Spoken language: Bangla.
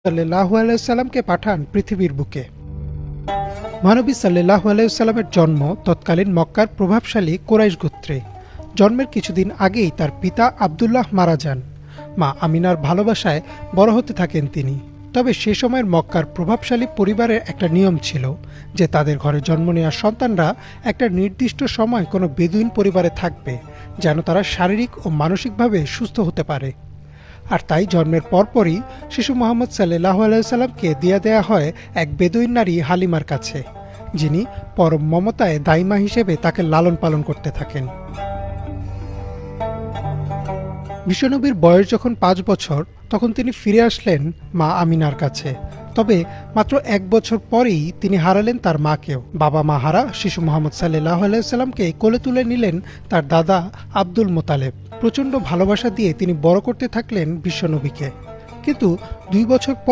সাল্লাল্লাহু আলাইহি সাল্লামকে পাঠান পৃথিবীর বুকে। মহানবী সাল্লাল্লাহু আলাইহি সাল্লামের জন্ম তৎকালীন মক্কার প্রভাবশালী কুরাইশ গোত্রে। জন্মের কিছুদিন আগেই তার পিতা আবদুল্লাহ মারা যান। মা আমিনার ভালোবাসায় বড় হতে থাকেন তিনি। তবে সে সময়ের মক্কার প্রভাবশালী পরিবারের একটা নিয়ম ছিল যে তাদের ঘরে জন্ম নেওয়া সন্তানরা একটা নির্দিষ্ট সময় কোনো বেদুইন পরিবারে থাকবে, যেন তারা শারীরিক ও মানসিকভাবে সুস্থ হতে পারে। আর তাই জন্মের পরপরই শিশু মোহাম্মদ সাল্লাল্লাহু আলাইহি সাল্লামকে দিয়ে দেয়া হয় এক বেদুইন নারী হালিমার কাছে, যিনি পরম মমতায় দাইমা হিসেবে তাকে লালন পালন করতে থাকেন। বিশ্বনবীর বয়স যখন ৫ বছর, তখন তিনি ফিরে আসলেন মা আমিনার কাছে। তবে মাত্র ১ বছর পরেই তিনি হারালেন তার মাকেও। বাবা মা হারা শিশু মোহাম্মদ সাল্লাল্লাহু আলাইহি সাল্লামকে কোলে তুলে নিলেন তার দাদা আব্দুল মোতালেব। প্রচণ্ড ভালোবাসা দিয়ে তিনি বড় করতে থাকলেন বিশ্বনবীকে। কিন্তু ২ বছর পর